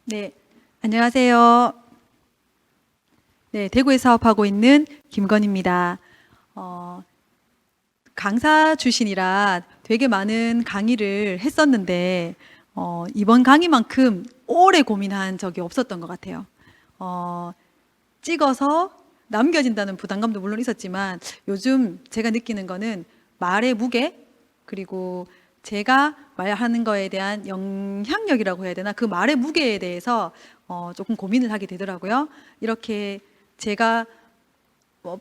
네, 안녕하세요. 네, 대구에 사업하고 있는 김건희입니다. 강사 출신이라 되게 많은 강의를 했었는데 이번 강의만큼 오래 고민한 적이 없었던 것 같아요. 찍어서 남겨진다는 부담감도 물론 있었지만 요즘 제가 느끼는 거는 말의 무게, 그리고 제가 말하는 거에 대한 영향력이라고 해야 되나, 그 말의 무게에 대해서 조금 고민을 하게 되더라고요. 이렇게 제가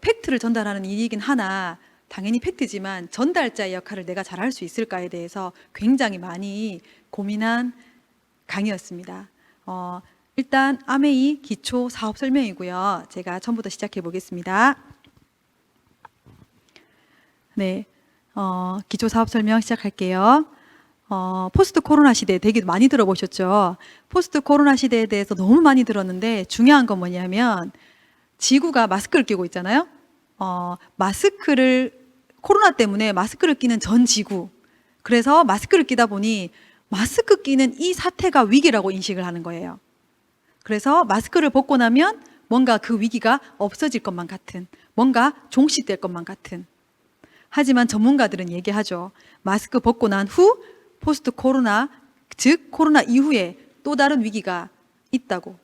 팩트를 전달하는 일이긴 하나 당연히 팩트지만 전달자의 역할을 내가 잘할 수 있을까에 대해서 굉장히 많이 고민한 강의였습니다. 일단 아메이 기초 사업 설명이고요. 제가 처음부터 시작해 보겠습니다. 네, 기초 사업 설명 시작할게요. 포스트 코로나 시대 되게 많이 들어보셨죠? 포스트 코로나 시대에 대해서 너무 많이 들었는데 중요한 건 뭐냐면 지구가 마스크를 끼고 있잖아요. 코로나 때문에 마스크를 끼는 전 지구. 그래서 마스크를 끼다 보니 마스크 끼는 이 사태가 위기라고 인식을 하는 거예요. 그래서 마스크를 벗고 나면 뭔가 그 위기가 없어질 것만 같은, 뭔가 종식될 것만 같은. 하지만 전문가들은 얘기하죠. 마스크 벗고 난 후 포스트 코로나, 즉 코로나 이후에 또 다른 위기가 있다고.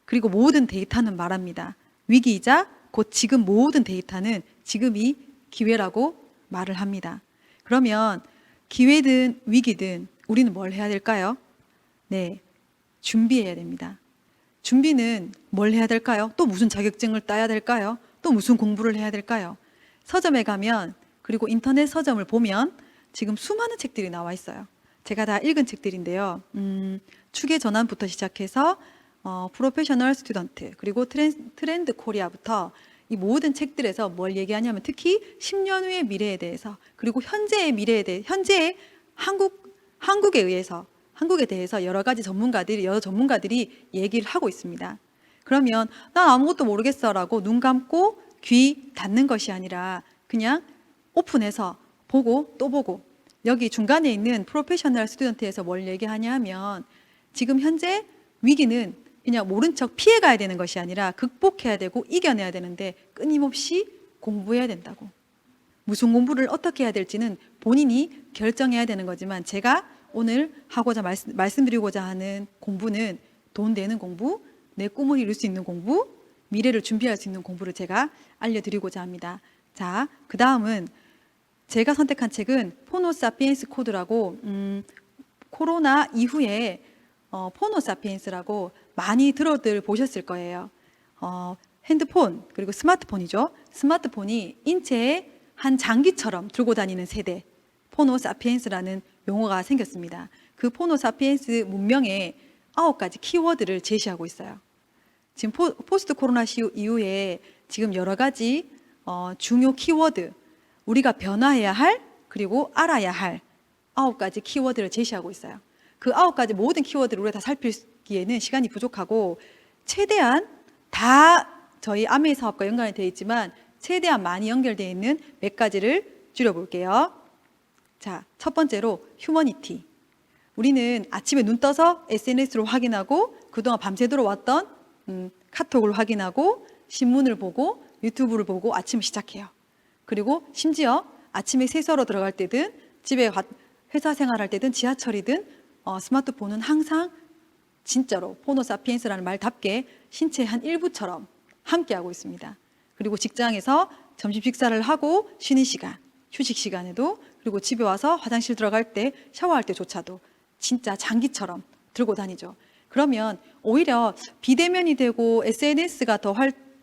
그리고 모든 데이터는 말합니다. 위기이자 곧 지금 모든 데이터는 지금이 기회라고 말을 합니다. 그러면 기회든 위기든 우리는 뭘 해야 될까요? 네, 준비해야 됩니다. 준비는 뭘 해야 될까요? 또 무슨 자격증을 따야 될까요? 또 무슨 공부를 해야 될까요? 서점에 가면, 그리고 인터넷 서점을 보면 지금 수많은 책들이 나와 있어요. 제가 다 읽은 책들인데요. 축의 전환부터 시작해서 프로페셔널 스튜던트, 그리고 트렌드 코리아부터 이 모든 책들에서 뭘 얘기하냐면 특히 10년 후의 미래에 대해서, 그리고 현재의 미래에 대해, 현재의 한국에 대해서 여러 전문가들이 얘기를 하고 있습니다. 그러면 난 아무것도 모르겠어라고 눈 감고 귀 닫는 것이 아니라 그냥 오픈해서 보고 또 보고, 여기 중간에 있는 프로페셔널 스튜던트에서 뭘 얘기하냐 하면 지금 현재 위기는 그냥 모른 척 피해가야 되는 것이 아니라 극복해야 되고 이겨내야 되는데 끊임없이 공부해야 된다고. 무슨 공부를 어떻게 해야 될지는 본인이 결정해야 되는 거지만 제가 오늘 말씀드리고자 하는 공부는 돈 되는 공부, 내 꿈을 이룰 수 있는 공부, 미래를 준비할 수 있는 공부를 제가 알려드리고자 합니다. 자, 그 다음은 제가 선택한 책은 포노사피엔스 코드라고, 코로나 이후에 포노사피엔스라고 많이 들어들 보셨을 거예요. 핸드폰, 그리고 스마트폰이죠. 스마트폰이 인체의 한 장기처럼 들고 다니는 세대, 포노사피엔스라는 용어가 생겼습니다. 그 포노사피엔스 문명의 9가지 키워드를 제시하고 있어요. 지금 포스트 코로나 이후에 지금 여러 가지 중요 키워드, 우리가 변화해야 할, 그리고 알아야 할 9가지 키워드를 제시하고 있어요. 그 9가지 모든 키워드를 우리가 다 살피기에는 시간이 부족하고 최대한 다 저희 아메이 사업과 연관이 되어 있지만 최대한 많이 연결되어 있는 몇 가지를 줄여볼게요. 자, 첫 번째로 휴머니티. 우리는 아침에 눈 떠서 SNS로 확인하고 그동안 밤새도록 왔던 카톡을 확인하고 신문을 보고 유튜브를 보고 아침을 시작해요. 그리고 심지어 아침에 세수하러 들어갈 때든 집에 회사 생활할 때든 지하철이든 스마트폰은 항상 진짜로 포노사피엔스라는 말답게 신체의 한 일부처럼 함께하고 있습니다. 그리고 직장에서 점심 식사를 하고 쉬는 시간, 휴식 시간에도, 그리고 집에 와서 화장실 들어갈 때, 샤워할 때조차도 진짜 장기처럼 들고 다니죠. 그러면 오히려 비대면이 되고 SNS가 더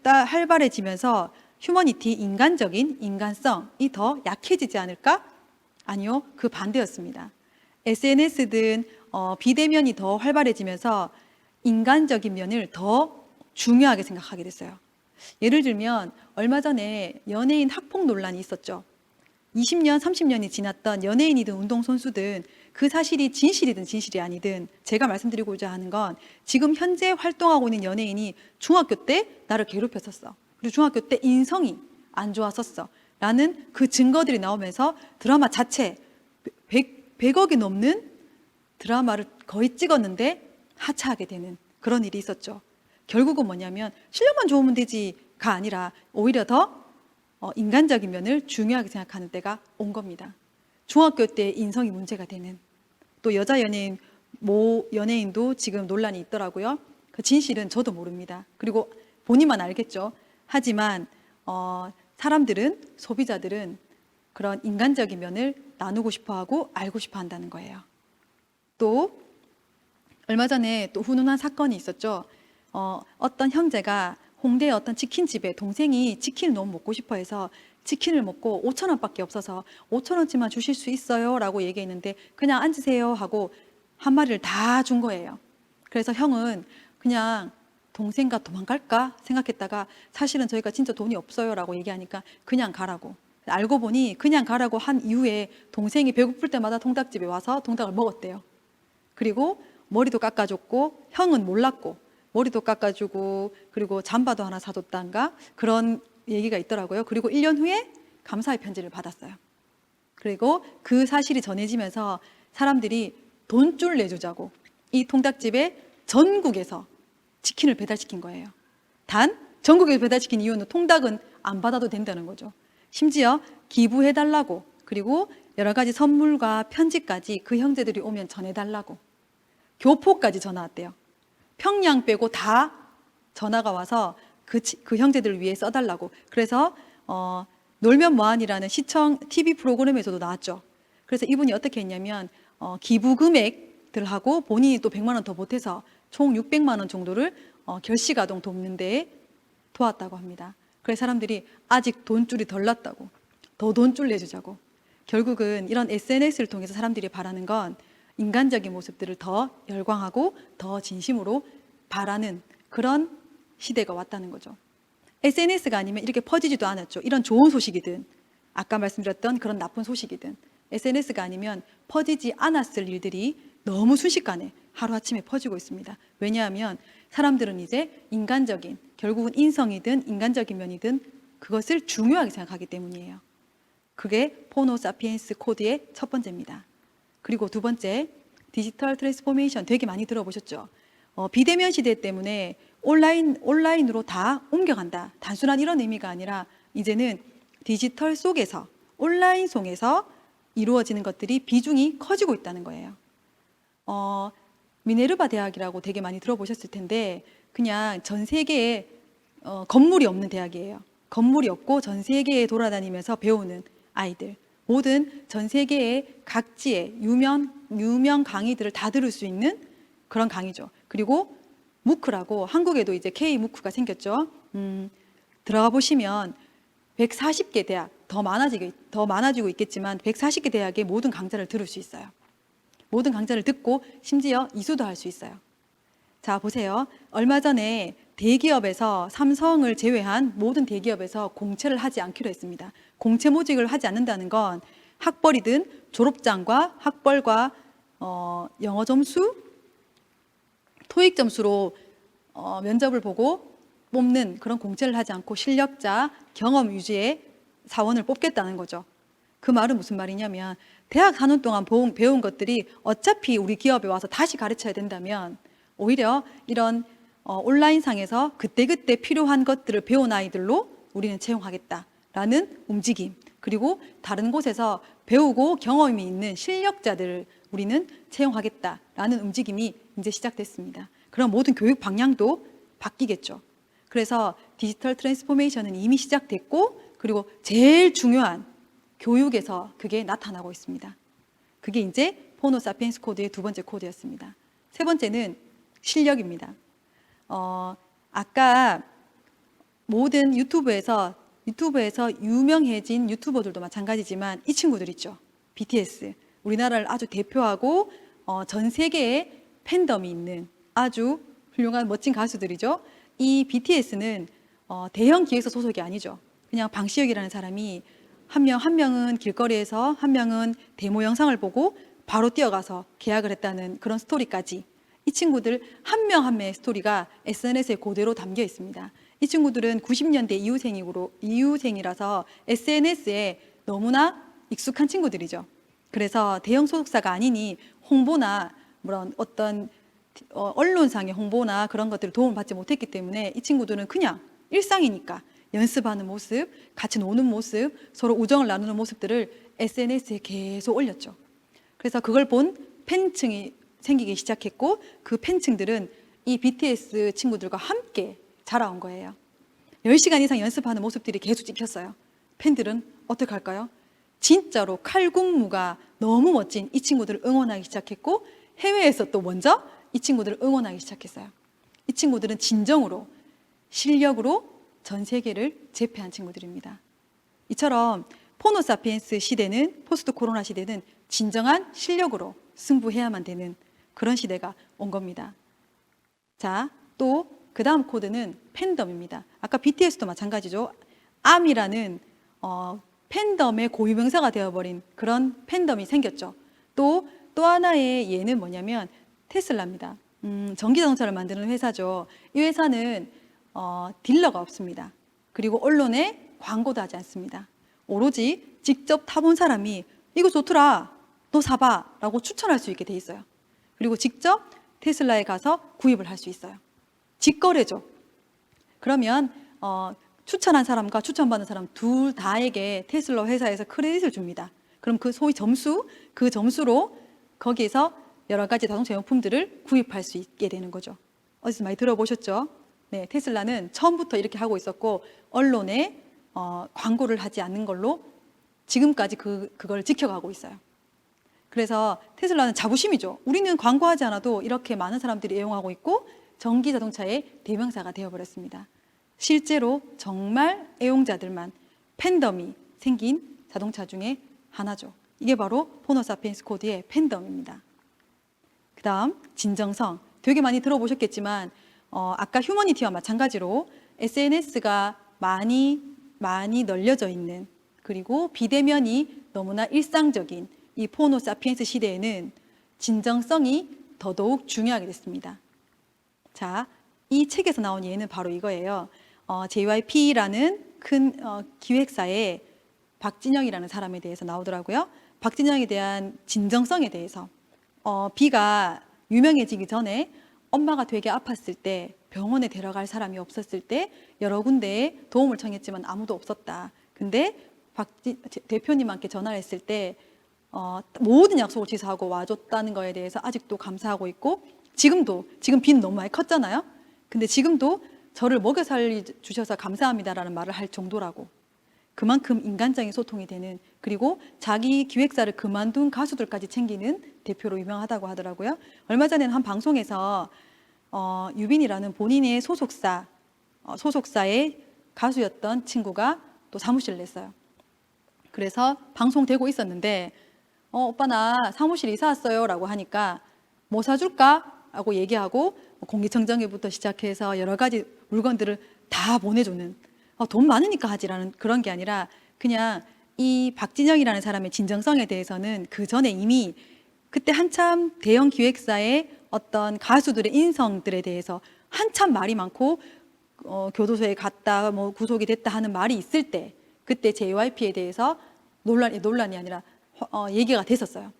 활발해지면서 휴머니티, 인간적인 인간성이 더 약해지지 않을까? 아니요, 그 반대였습니다. SNS든 비대면이 더 활발해지면서 인간적인 면을 더 중요하게 생각하게 됐어요. 예를 들면 얼마 전에 연예인 학폭 논란이 있었죠. 20년, 30년이 지났던 연예인이든 운동선수든 그 사실이 진실이든 진실이 아니든 제가 말씀드리고자 하는 건 지금 현재 활동하고 있는 연예인이 중학교 때 나를 괴롭혔었어. 그리고 중학교 때 인성이 안 좋았었어. 라는 그 증거들이 나오면서 드라마 자체 100억이 넘는 드라마를 거의 찍었는데 하차하게 되는 그런 일이 있었죠. 결국은 뭐냐면 실력만 좋으면 되지가 아니라 오히려 더 인간적인 면을 중요하게 생각하는 때가 온 겁니다. 중학교 때 인성이 문제가 되는, 또 여자 연예인 모 연예인도 지금 논란이 있더라고요. 그 진실은 저도 모릅니다. 그리고 본인만 알겠죠. 하지만 사람들은, 소비자들은 그런 인간적인 면을 나누고 싶어하고 알고 싶어 한다는 거예요. 또 얼마 전에 또 훈훈한 사건이 있었죠. 어떤 형제가 홍대의 어떤 치킨집에 동생이 치킨을 너무 먹고 싶어 해서 치킨을 먹고 5,000원밖에 없어서 5,000원치만 주실 수 있어요? 라고 얘기했는데 그냥 앉으세요 하고 한 마리를 다 준 거예요. 그래서 형은 그냥 동생과 도망갈까 생각했다가 사실은 저희가 진짜 돈이 없어요 라고 얘기하니까 그냥 가라고. 알고 보니 그냥 가라고 한 이후에 동생이 배고플 때마다 통닭집에 와서 통닭을 먹었대요. 그리고 머리도 깎아줬고 형은 몰랐고 머리도 깎아주고 그리고 잠바도 하나 사줬단가 그런 얘기가 있더라고요. 그리고 1년 후에 감사의 편지를 받았어요. 그리고 그 사실이 전해지면서 사람들이 돈줄 내주자고 이 통닭집에 전국에서 치킨을 배달시킨 거예요. 단 전국에 배달시킨 이유는 통닭은 안 받아도 된다는 거죠. 심지어 기부해달라고, 그리고 여러 가지 선물과 편지까지 그 형제들이 오면 전해달라고, 교포까지 전화 왔대요. 평양 빼고 다 전화가 와서 그 형제들을 위해 써달라고. 그래서 놀면 뭐하니라는 시청 TV 프로그램에서도 나왔죠. 그래서 이분이 어떻게 했냐면 기부 금액들하고 본인이 또 100만 원 더 보태서 총 600만 원 정도를 결식아동 돕는 데 도왔다고 합니다. 그래서 사람들이 아직 돈줄이 덜 났다고, 더 돈줄 내주자고. 결국은 이런 SNS를 통해서 사람들이 바라는 건 인간적인 모습들을 더 열광하고 더 진심으로 바라는 그런 시대가 왔다는 거죠. SNS가 아니면 이렇게 퍼지지도 않았죠. 이런 좋은 소식이든 아까 말씀드렸던 그런 나쁜 소식이든 SNS가 아니면 퍼지지 않았을 일들이 너무 순식간에 하루아침에 퍼지고 있습니다. 왜냐하면 사람들은 이제 인간적인, 결국은 인성이든 인간적인 면이든 그것을 중요하게 생각하기 때문이에요. 그게 포노 사피엔스 코드의 첫 번째입니다. 그리고 두 번째, 디지털 트랜스포메이션 되게 많이 들어보셨죠? 비대면 시대 때문에 온라인으로 다 옮겨간다. 단순한 이런 의미가 아니라 이제는 디지털 속에서, 온라인 속에서 이루어지는 것들이 비중이 커지고 있다는 거예요. 미네르바 대학이라고 되게 많이 들어보셨을 텐데 그냥 전 세계에 건물이 없는 대학이에요. 건물이 없고 전 세계에 돌아다니면서 배우는 아이들, 모든 전 세계의 각지의 유명 강의들을 다 들을 수 있는 그런 강의죠. 그리고 무크라고 한국에도 이제 K 무크가 생겼죠. 들어가 보시면 140개 대학, 더 많아지고 있겠지만 140개 대학의 모든 강좌를 들을 수 있어요. 모든 강좌를 듣고 심지어 이수도 할 수 있어요. 자, 보세요. 얼마 전에 대기업에서 삼성을 제외한 모든 대기업에서 공채를 하지 않기로 했습니다. 공채 모집을 하지 않는다는 건 학벌이든 졸업장과 학벌과 영어 점수, 토익 점수로 면접을 보고 뽑는 그런 공채를 하지 않고 실력자, 경험 위주의 사원을 뽑겠다는 거죠. 그 말은 무슨 말이냐면 대학 4년 동안 배운 것들이 어차피 우리 기업에 와서 다시 가르쳐야 된다면 오히려 이런 온라인상에서 그때그때 필요한 것들을 배운 아이들로 우리는 채용하겠다 라는 움직임, 그리고 다른 곳에서 배우고 경험이 있는 실력자들을 우리는 채용하겠다라는 움직임이 이제 시작됐습니다. 그럼 모든 교육 방향도 바뀌겠죠. 그래서 디지털 트랜스포메이션은 이미 시작됐고, 그리고 제일 중요한 교육에서 그게 나타나고 있습니다. 그게 이제 호모 사피엔스 코드의 두 번째 코드였습니다. 세 번째는 실력입니다. 아까 모든 유튜브에서 유명해진 유튜버들도 마찬가지지만 이 친구들 있죠. BTS. 우리나라를 아주 대표하고 전 세계에 팬덤이 있는 아주 훌륭한 멋진 가수들이죠. 이 BTS는 대형 기획사 소속이 아니죠. 그냥 방시혁이라는 사람이 한 명은 길거리에서, 한 명은 데모 영상을 보고 바로 뛰어가서 계약을 했다는 그런 스토리까지, 이 친구들 한 명 한 명의 스토리가 SNS에 그대로 담겨 있습니다. 이 친구들은 90년대 이후생이라서 SNS에 너무나 익숙한 친구들이죠. 그래서 대형 소속사가 아니니 홍보나 어떤 언론상의 홍보나 그런 것들을 도움을 받지 못했기 때문에 이 친구들은 그냥 일상이니까 연습하는 모습, 같이 노는 모습, 서로 우정을 나누는 모습들을 SNS에 계속 올렸죠. 그래서 그걸 본 팬층이 생기기 시작했고, 그 팬층들은 이 BTS 친구들과 함께 자라온 거예요. 10시간 이상 연습하는 모습들이 계속 찍혔어요. 팬들은 어떻게 할까요? 진짜로 칼군무가 너무 멋진 이 친구들을 응원하기 시작했고, 해외에서 또 먼저 이 친구들을 응원하기 시작했어요. 이 친구들은 진정으로 실력으로 전 세계를 제패한 친구들입니다. 이처럼 호모 사피엔스 시대는, 포스트 코로나 시대는 진정한 실력으로 승부해야만 되는 그런 시대가 온 겁니다. 자, 또 그 다음 코드는 팬덤입니다. 아까 BTS도 마찬가지죠. 아미라는 팬덤의 고유명사가 되어버린 그런 팬덤이 생겼죠. 또 하나의 예는 뭐냐면 테슬라입니다. 전기자동차를 만드는 회사죠. 이 회사는 딜러가 없습니다. 그리고 언론에 광고도 하지 않습니다. 오로지 직접 타본 사람이 이거 좋더라, 너 사봐 라고 추천할 수 있게 돼 있어요. 그리고 직접 테슬라에 가서 구입을 할 수 있어요. 직거래죠. 그러면 추천한 사람과 추천받은 사람 둘 다에게 테슬라 회사에서 크레딧을 줍니다. 그럼 그 소위 점수, 그 점수로 거기에서 여러 가지 자동차 용품들을 구입할 수 있게 되는 거죠. 어디서 많이 들어보셨죠? 네, 테슬라는 처음부터 이렇게 하고 있었고, 언론에 광고를 하지 않는 걸로 지금까지 그걸 지켜가고 있어요. 그래서 테슬라는 자부심이죠. 우리는 광고하지 않아도 이렇게 많은 사람들이 애용하고 있고 전기 자동차의 대명사가 되어버렸습니다. 실제로 정말 애용자들만, 팬덤이 생긴 자동차 중에 하나죠. 이게 바로 호모 사피엔스 코드의 팬덤입니다. 그 다음 진정성. 되게 많이 들어보셨겠지만 아까 휴머니티와 마찬가지로 SNS가 많이 널려져 있는, 그리고 비대면이 너무나 일상적인 이 호모 사피엔스 시대에는 진정성이 더더욱 중요하게 됐습니다. 자, 이 책에서 나온 예는 바로 이거예요. JYP라는 큰 기획사의 박진영이라는 사람에 대해서 나오더라고요. 박진영에 대한 진정성에 대해서, B가 유명해지기 전에 엄마가 되게 아팠을 때, 병원에 데려갈 사람이 없었을 때 여러 군데에 도움을 청했지만 아무도 없었다. 근데 대표님한테 전화를 했을 때 모든 약속을 취소하고 와줬다는 거에 대해서 아직도 감사하고 있고, 지금 빈 너무 많이 컸잖아요. 근데 지금도 저를 먹여 살려주셔서 감사합니다라는 말을 할 정도라고. 그만큼 인간적인 소통이 되는, 그리고 자기 기획사를 그만둔 가수들까지 챙기는 대표로 유명하다고 하더라고요. 얼마 전에는 한 방송에서 유빈이라는 본인의 소속사의 가수였던 친구가 또 사무실을 냈어요. 그래서 방송되고 있었는데 오빠 나 사무실 이사 왔어요 라고 하니까 뭐 사줄까? 라고 얘기하고 공기청정기부터 시작해서 여러 가지 물건들을 다 보내주는, 돈 많으니까 하지라는 그런 게 아니라 그냥 이 박진영이라는 사람의 진정성에 대해서는 그 전에 이미 그때 한참 대형 기획사의 어떤 가수들의 인성들에 대해서 한참 말이 많고 교도소에 갔다 뭐 구속이 됐다 하는 말이 있을 때, 그때 JYP에 대해서 논란이 아니라 얘기가 됐었어요.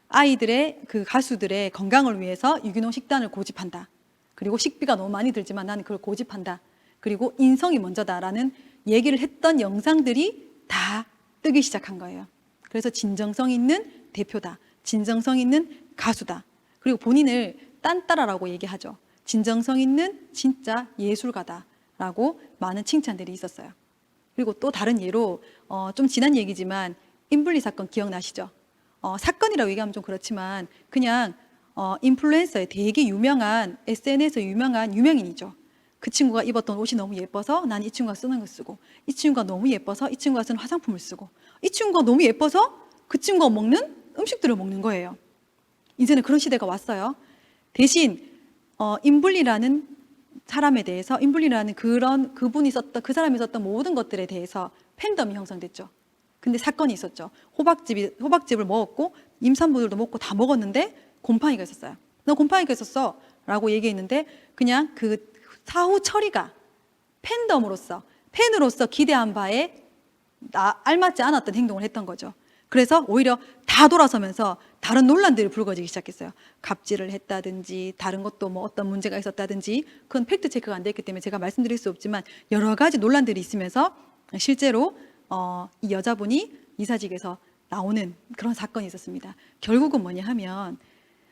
아이들의 그 가수들의 건강을 위해서 유기농 식단을 고집한다. 그리고 식비가 너무 많이 들지만 나는 그걸 고집한다. 그리고 인성이 먼저다라는 얘기를 했던 영상들이 다 뜨기 시작한 거예요. 그래서 진정성 있는 대표다. 진정성 있는 가수다. 그리고 본인을 딴따라라고 얘기하죠. 진정성 있는 진짜 예술가다라고 많은 칭찬들이 있었어요. 그리고 또 다른 예로 좀 지난 얘기지만 인블리 사건 기억나시죠? 사건이라고 얘기하면 좀 그렇지만 그냥 인플루엔서의 되게 유명한 SNS에 유명한 유명인이죠. 그 친구가 입었던 옷이 너무 예뻐서 난 이 친구가 쓰는 걸 쓰고, 이 친구가 너무 예뻐서 이 친구가 쓰는 화장품을 쓰고, 이 친구가 너무 예뻐서 그 친구가 먹는 음식들을 먹는 거예요. 이제는 그런 시대가 왔어요. 대신 인블리라는 사람에 대해서, 인블리라는 그분이 썼던, 그 사람이 썼던 모든 것들에 대해서 팬덤이 형성됐죠. 근데 사건이 있었죠. 호박즙을 먹었고 임산부들도 먹고 다 먹었는데 곰팡이가 있었어요. 너 곰팡이가 있었어 라고 얘기했는데 그냥 그 사후 처리가 팬으로서 기대한 바에 알맞지 않았던 행동을 했던 거죠. 그래서 오히려 다 돌아서면서 다른 논란들이 불거지기 시작했어요. 갑질을 했다든지 다른 것도 뭐 어떤 문제가 있었다든지, 그건 팩트 체크가 안 됐기 때문에 제가 말씀드릴 수 없지만 여러 가지 논란들이 있으면서 실제로 이 여자분이 이사직에서 나오는 그런 사건이 있었습니다. 결국은 뭐냐 하면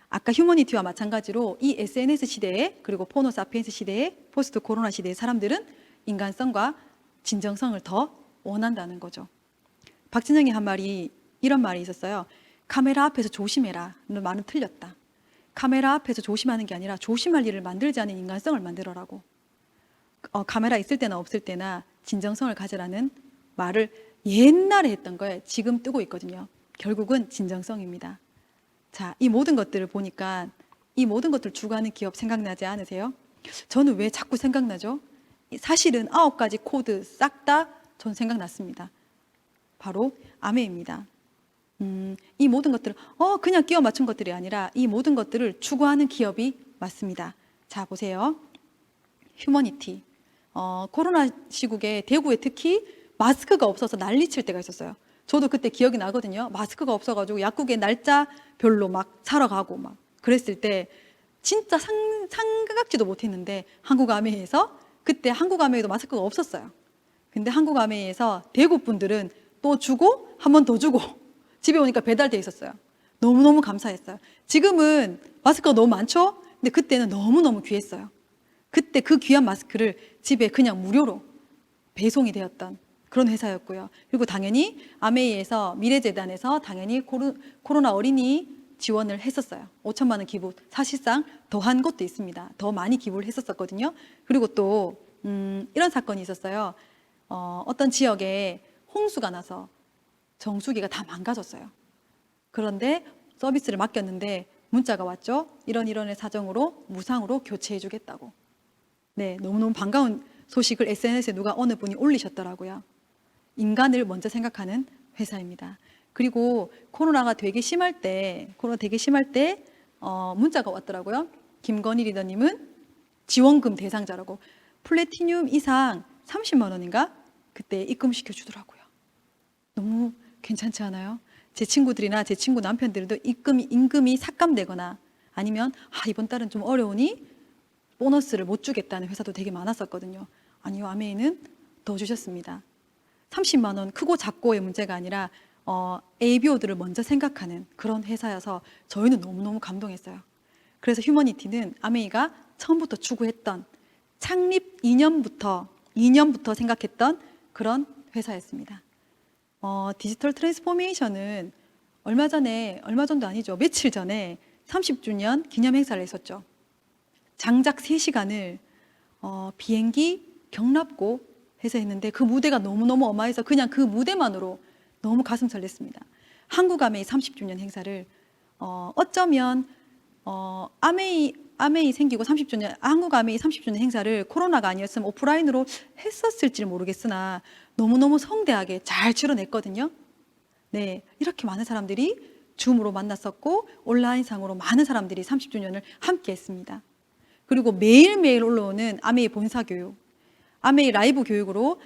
아까 휴머니티와 마찬가지로 이 SNS 시대에, 그리고 포노 사피엔스 시대에, 포스트 코로나 시대의 사람들은 인간성과 진정성을 더 원한다는 거죠. 박진영이 한 말이, 이런 말이 있었어요. 카메라 앞에서 조심해라 는 말은 틀렸다. 카메라 앞에서 조심하는 게 아니라 조심할 일을 만들지 않은 인간성을 만들어라고. 카메라 있을 때나 없을 때나 진정성을 가져라는 말을 옛날에 했던 거에 지금 뜨고 있거든요. 결국은 진정성입니다. 자, 이 모든 것들을 보니까 이 모든 것들을 추구하는 기업 생각나지 않으세요? 저는 왜 자꾸 생각나죠? 사실은 9가지 코드 싹 다 전 생각났습니다. 바로 아메입니다. 이 모든 것들을 그냥 끼워 맞춘 것들이 아니라 이 모든 것들을 추구하는 기업이 맞습니다. 자, 보세요. 휴머니티. 코로나 시국에 대구에 특히 마스크가 없어서 난리칠 때가 있었어요. 저도 그때 기억이 나거든요. 마스크가 없어가지고 약국에 날짜별로 막 사러 가고 막 그랬을 때 진짜 생각지도 못했는데 한국아메이에서, 그때 한국아메이도 마스크가 없었어요. 근데 한국아메이에서 대구 분들은 또 주고 한 번 더 주고 집에 오니까 배달돼 있었어요. 너무너무 감사했어요. 지금은 마스크가 너무 많죠? 근데 그때는 너무너무 귀했어요. 그때 그 귀한 마스크를 집에 그냥 무료로 배송이 되었던 그런 회사였고요. 그리고 당연히 아메이에서, 미래재단에서 당연히 코로나 어린이 지원을 했었어요. 5천만 원 기부, 사실상 더한 것도 있습니다. 더 많이 기부를 했었거든요. 그리고 또 이런 사건이 있었어요. 어떤 지역에 홍수가 나서 정수기가 다 망가졌어요. 그런데 서비스를 맡겼는데 문자가 왔죠. 이런 사정으로 무상으로 교체해 주겠다고. 네, 너무너무 반가운 소식을 SNS에 누가 어느 분이 올리셨더라고요. 인간을 먼저 생각하는 회사입니다. 그리고 코로나 되게 심할 때 문자가 왔더라고요. 김건희 리더님은 지원금 대상자라고, 플래티늄 이상 30만 원인가? 그때 입금시켜 주더라고요. 너무 괜찮지 않아요? 제 친구들이나 제 친구 남편들도 임금이 삭감되거나 아니면 이번 달은 좀 어려우니 보너스를 못 주겠다는 회사도 되게 많았었거든요. 아니요, 아메이는 더 주셨습니다. 30만 원 크고 작고의 문제가 아니라 ABO들을 먼저 생각하는 그런 회사여서 저희는 너무너무 감동했어요. 그래서 휴머니티는 아메이가 처음부터 추구했던, 창립 2년부터 생각했던 그런 회사였습니다. 디지털 트랜스포메이션은 얼마 전도 아니죠. 며칠 전에 30주년 기념 행사를 했었죠. 장작 3시간을 비행기 경납고 해서 했는데 그 무대가 너무너무 어마해서 그냥 그 무대만으로 너무 가슴 설렜습니다. 한국아메이 30주년 행사를 어쩌면 아메이 생기고 30주년, 한국아메이 30주년 행사를 코로나가 아니었으면 오프라인으로 했었을지 모르겠으나 너무너무 성대하게 잘 치러냈거든요. 네, 이렇게 많은 사람들이 줌으로 만났었고 온라인상으로 많은 사람들이 30주년을 함께 했습니다. 그리고 매일매일 올라오는 아메이 본사 교육, 아메이 라이브 교육으로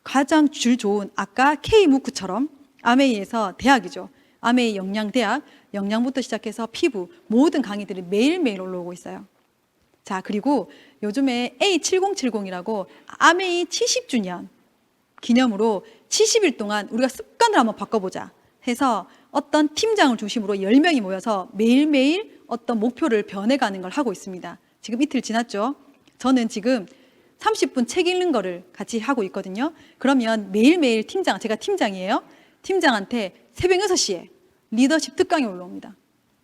가장 질 좋은, 아까 K무크처럼 아메이에서 대학이죠. 아메이 영양대학, 영양부터 시작해서 피부, 모든 강의들이 매일매일 올라오고 있어요. 자, 그리고 요즘에 A7070이라고 아메이 70주년, 기념으로 70일 동안 우리가 습관을 한번 바꿔보자 해서 어떤 팀장을 중심으로 10명이 모여서 매일매일 어떤 목표를 변해가는 걸 하고 있습니다. 지금 이틀 지났죠? 저는 지금 30분 책 읽는 거를 같이 하고 있거든요. 그러면 매일매일 제가 팀장이에요. 팀장한테 새벽 6시에 리더십 특강이 올라옵니다.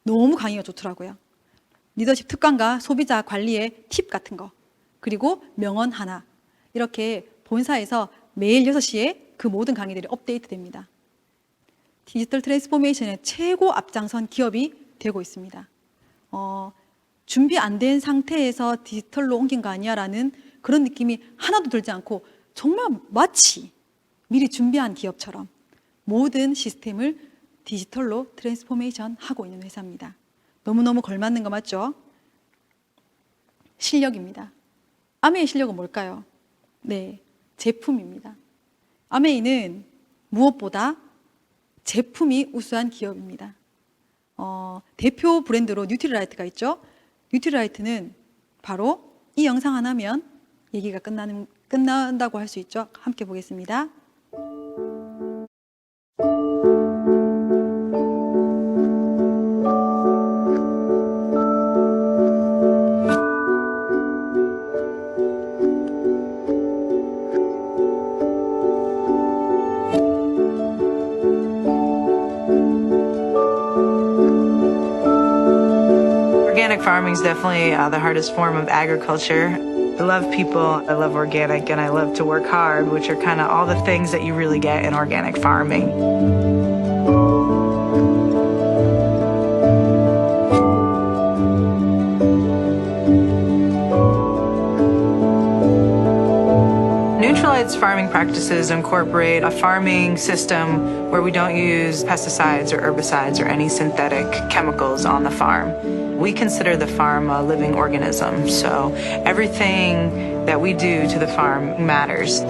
너무 강의가 좋더라고요. 리더십 특강과 소비자 관리의 팁 같은 거, 그리고 명언 하나, 이렇게 본사에서 매일 6시에 그 모든 강의들이 업데이트 됩니다. 디지털 트랜스포메이션의 최고 앞장선 기업이 되고 있습니다. 준비 안 된 상태에서 디지털로 옮긴 거 아니야 라는 그런 느낌이 하나도 들지 않고 정말 마치 미리 준비한 기업처럼 모든 시스템을 디지털로 트랜스포메이션 하고 있는 회사입니다. 너무너무 걸맞는 거 맞죠? 실력입니다. 아메이의 실력은 뭘까요? 네, 제품입니다. 아메이는 무엇보다 제품이 우수한 기업입니다. 대표 브랜드로 뉴트리라이트가 있죠. 뉴트리라이트는 바로 이 영상 하나면 얘기가 끝난다고 할 수 있죠. 함께 보겠습니다. Organic farming is definitely the hardest form of agriculture. I love people, I love organic, and I love to work hard, which are kind of all the things that you really get in organic farming. Nutrilite's farming practices incorporate a farming system where we don't use pesticides or herbicides or any synthetic chemicals on the farm. We consider the farm a living organism, so everything that we do to the farm matters.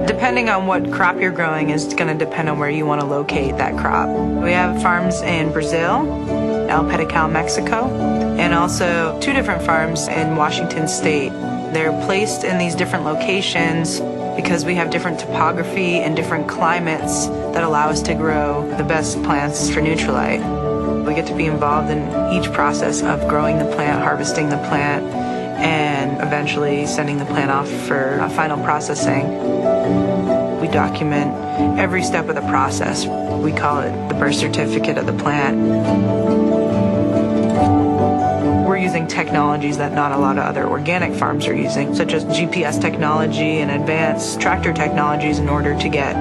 Depending on what crop you're growing is going to depend on where you want to locate that crop. We have farms in Brazil, El Pedical, Mexico, and also 2 different farms in Washington State. They're placed in these different locations because we have different topography and different climates that allow us to grow the best plants for Nutrilite. We get to be involved in each process of growing the plant, harvesting the plant, and eventually sending the plant off for final processing. We document every step of the process. We call it the birth certificate of the plant. We're using technologies that not a lot of other organic farms are using, such as GPS technology and advanced tractor technologies in order to get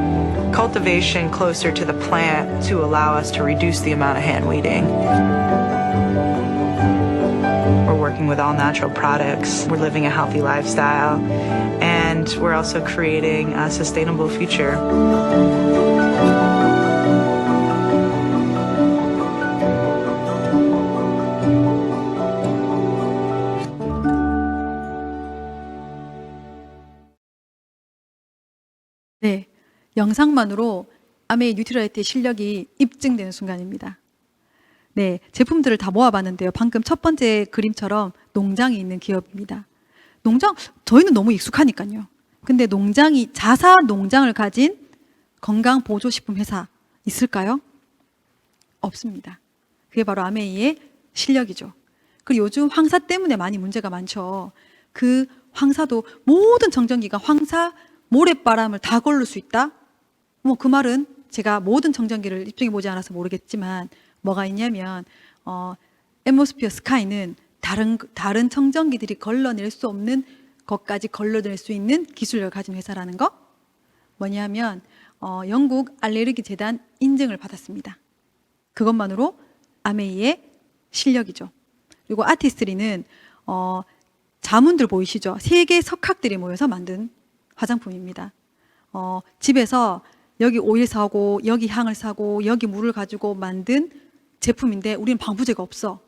cultivation closer to the plant to allow us to reduce the amount of hand weeding. We're working with all natural products. We're living a healthy lifestyle, and we're also creating a sustainable future. 네, 영상만으로 아메이 뉴트리라이트의 실력이 입증되는 순간입니다. 네, 제품들을 다 모아봤는데요. 방금 첫 번째 그림처럼 농장이 있는 기업입니다. 농장, 저희는 너무 익숙하니까요. 근데 자사 농장을 가진 건강보조식품 회사 있을까요? 없습니다. 그게 바로 아메이의 실력이죠. 그리고 요즘 황사 때문에 많이 문제가 많죠. 그 황사도 모든 청정기가 황사 모래바람을 다 걸을 수 있다? 그 말은 제가 모든 청정기를 입증해 보지 않아서 모르겠지만 뭐가 있냐면 앰모스피어 스카이는 다른 청정기들이 걸러낼 수 없는 것까지 걸러낼 수 있는 기술력을 가진 회사라는 거. 뭐냐면 영국 알레르기 재단 인증을 받았습니다. 그것만으로 아메이의 실력이죠. 그리고 아티스트리는 자문들 보이시죠? 3개의 석학들이 모여서 만든 화장품입니다. 집에서 여기 오일 사고 여기 향을 사고 여기 물을 가지고 만든 제품인데 우리는 방부제가 없어.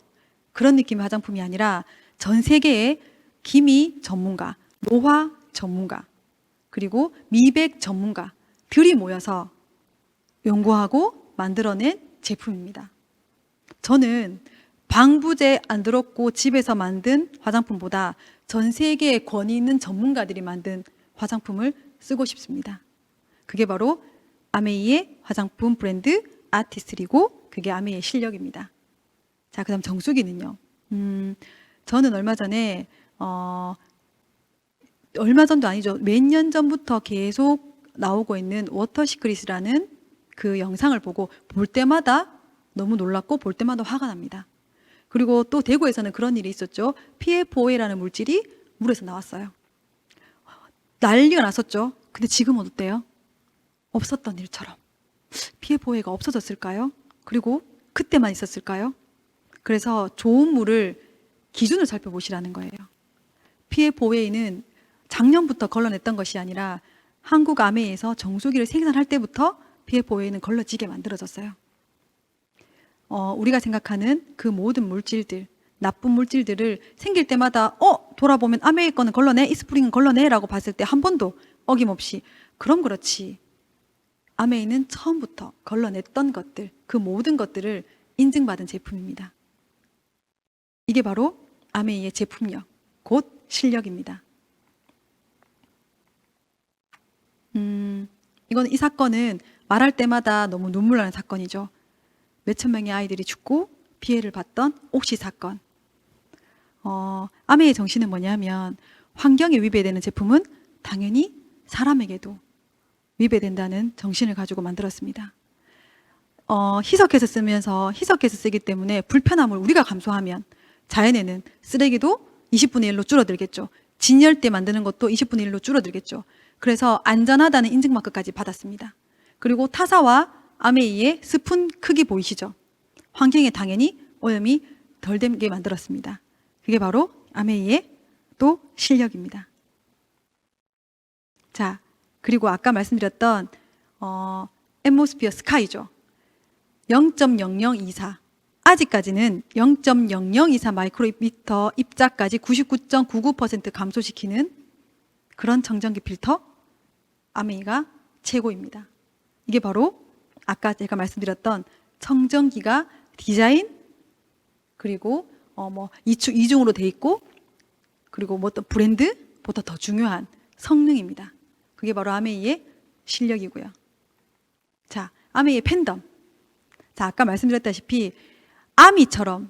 그런 느낌의 화장품이 아니라 전 세계의 기미 전문가, 노화 전문가, 그리고 미백 전문가들이 모여서 연구하고 만들어낸 제품입니다. 저는 방부제 안 들었고 집에서 만든 화장품보다 전 세계에 권위 있는 전문가들이 만든 화장품을 쓰고 싶습니다. 그게 바로 아메이의 화장품 브랜드 아티스트리고 그게 아메이의 실력입니다. 자, 그 다음 정수기는요. 저는 얼마 전에 얼마 전도 아니죠. 몇 년 전부터 계속 나오고 있는 워터 시크릿이라는 그 영상을 보고 볼 때마다 너무 놀랍고 볼 때마다 화가 납니다. 그리고 또 대구에서는 그런 일이 있었죠. PFOA라는 물질이 물에서 나왔어요. 난리가 났었죠. 근데 지금은 어때요? 없었던 일처럼. PFOA가 없어졌을까요? 그리고 그때만 있었을까요? 그래서 좋은 물을 기준을 살펴보시라는 거예요. PFOA는 작년부터 걸러냈던 것이 아니라 한국 아메이에서 정수기를 생산할 때부터 PFOA는 걸러지게 만들어졌어요. 우리가 생각하는 그 모든 물질들, 나쁜 물질들을 생길 때마다 돌아보면 아메이 거는 걸러내, 이스프링은 걸러내 라고 봤을 때 한 번도 어김없이 그럼 그렇지. 아메이는 처음부터 걸러냈던 것들, 그 모든 것들을 인증받은 제품입니다. 이게 바로 아메이의 제품력, 곧 실력입니다. 이 사건은 말할 때마다 너무 눈물 나는 사건이죠. 몇천 명의 아이들이 죽고 피해를 봤던 옥시 사건. 아메이의 정신은 뭐냐면 환경에 위배되는 제품은 당연히 사람에게도 위배된다는 정신을 가지고 만들었습니다. 희석해서 쓰기 때문에 불편함을 우리가 감수하면 자연에는 쓰레기도 20분의 1로 줄어들겠죠. 진열대 만드는 것도 20분의 1로 줄어들겠죠. 그래서 안전하다는 인증마크까지 받았습니다. 그리고 타사와 아메이의 스푼 크기 보이시죠? 환경에 당연히 오염이 덜 되게 만들었습니다. 그게 바로 아메이의 또 실력입니다. 자, 그리고 아까 말씀드렸던 앰모스피어 스카이죠. 0.0024 아직까지는 0.0024 마이크로미터 입자까지 99.99% 감소시키는 그런 청정기 필터 아메이가 최고입니다. 이게 바로 아까 제가 말씀드렸던 청정기가 디자인 그리고 이중으로 돼 있고 그리고 어떤 브랜드보다 더 중요한 성능입니다. 그게 바로 아메이의 실력이고요. 자, 아메이의 팬덤. 자, 아까 말씀드렸다시피 아미처럼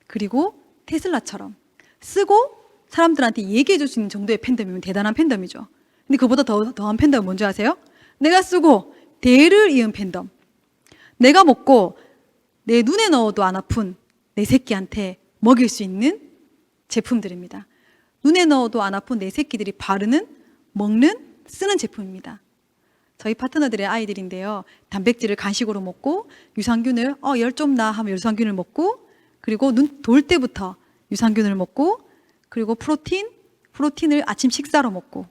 그리고 테슬라처럼 쓰고 사람들한테 얘기해 줄 수 있는 정도의 팬덤이면 대단한 팬덤이죠. 근데 그보다 더한 팬덤은 뭔지 아세요? 내가 쓰고 대를 이은 팬덤. 내가 먹고 내 눈에 넣어도 안 아픈 내 새끼한테 먹일 수 있는 제품들입니다. 눈에 넣어도 안 아픈 내 새끼들이 바르는, 먹는, 쓰는 제품입니다. 저희 파트너들의 아이들인데요. 단백질을 간식으로 먹고 유산균을 열 좀 나 하면 유산균을 먹고 그리고 눈 돌 때부터 유산균을 먹고 그리고 프로틴을 아침 식사로 먹고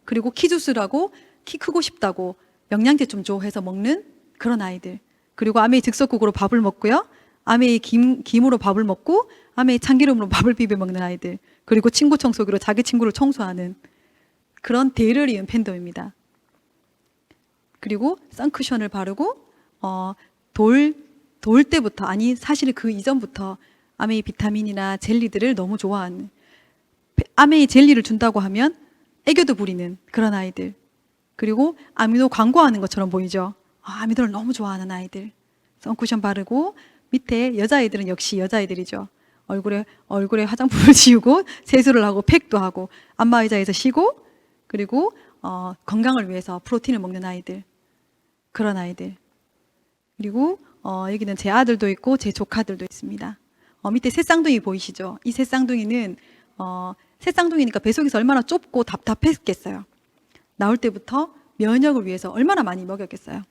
그리고 키주스라고 키 크고 싶다고 영양제 좀 줘 해서 먹는 그런 아이들. 그리고 아메이 즉석국으로 밥을 먹고요. 아메이 김으로 밥을 먹고 아메이 참기름으로 밥을 비벼 먹는 아이들. 그리고 친구 청소기로 자기 친구를 청소하는 그런 대를 이은 팬덤입니다. 그리고 선쿠션을 바르고 돌 때부터 아니 사실 그 이전부터 아메이 비타민이나 젤리들을 너무 좋아하는 아메이 젤리를 준다고 하면 애교도 부리는 그런 아이들. 그리고 아미노 광고하는 것처럼 보이죠. 아미노를 너무 좋아하는 아이들. 선쿠션 바르고 밑에 여자아이들은 역시 여자아이들이죠. 얼굴에 화장품을 지우고 세수를 하고 팩도 하고 안마 의자에서 쉬고 그리고 건강을 위해서 프로틴을 먹는 아이들. 그런 아이들. 그리고 여기는 제 아들도 있고 제 조카들도 있습니다. 밑에 새쌍둥이 보이시죠? 이 새쌍둥이는 새쌍둥이니까 뱃속에서 얼마나 좁고 답답했겠어요. 나올 때부터 면역을 위해서 얼마나 많이 먹였겠어요.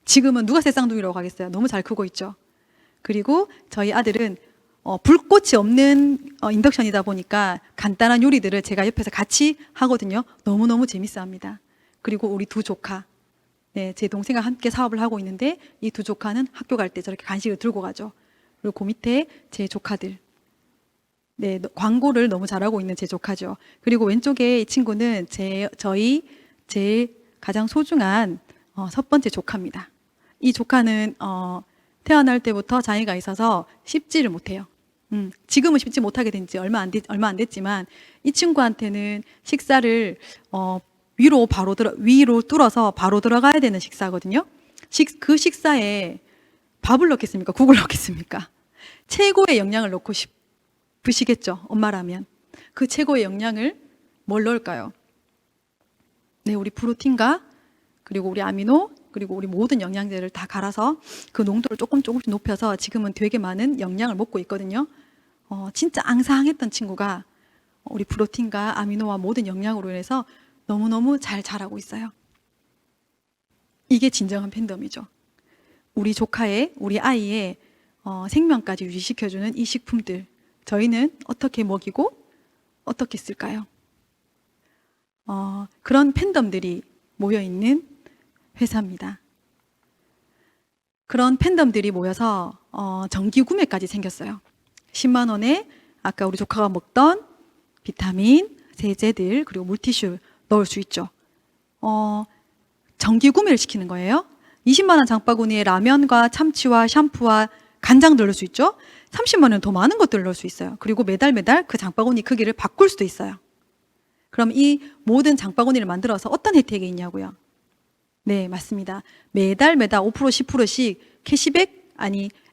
지금은 누가 새쌍둥이라고 하겠어요? 너무 잘 크고 있죠. 그리고 저희 아들은 불꽃이 없는 인덕션이다 보니까 간단한 요리들을 제가 옆에서 같이 하거든요. 너무너무 재밌어합니다. 그리고 우리 두 조카, 네, 제 동생과 함께 사업을 하고 있는데 이 두 조카는 학교 갈 때 저렇게 간식을 들고 가죠. 그리고 그 밑에 제 조카들, 네, 광고를 너무 잘하고 있는 제 조카죠. 그리고 왼쪽에 이 친구는 저희 제일 가장 소중한 첫 번째 조카입니다. 이 조카는 태어날 때부터 장애가 있어서 씹지를 못해요. 지금은 씹지 못하게 된 지 얼마 안 됐지만 이 친구한테는 식사를 위로 뚫어서 바로 들어가야 되는 식사거든요. 그 식사에 밥을 넣겠습니까? 국을 넣겠습니까? 최고의 영양을 넣고 싶으시겠죠? 엄마라면. 그 최고의 영양을 뭘 넣을까요? 네, 우리 프로틴과 그리고 우리 아미노 그리고 우리 모든 영양제를 다 갈아서 그 농도를 조금씩 높여서 지금은 되게 많은 영양을 먹고 있거든요. 진짜 앙상했던 친구가 우리 프로틴과 아미노와 모든 영양으로 인해서 너무너무 잘 자라고 있어요. 이게 진정한 팬덤이죠. 우리 조카의, 우리 아이의 생명까지 유지시켜주는 이 식품들, 저희는 어떻게 먹이고 어떻게 쓸까요? 그런 팬덤들이 모여있는 회사입니다. 그런 팬덤들이 모여서 정기 구매까지 생겼어요. 10만 원에 아까 우리 조카가 먹던 비타민, 세제들 그리고 물티슈 넣을 수 있죠. 정기 구매를 시키는 거예요. 20만 원 장바구니에 라면과 참치와 샴푸와 간장 넣을 수 있죠. 30만 원 더 많은 것들을 넣을 수 있어요. 그리고 매달 그 장바구니 크기를 바꿀 수도 있어요. 그럼 이 모든 장바구니를 만들어서 어떤 혜택이 있냐고요? 네, 맞습니다. 매달 5%, 10%씩 캐시백,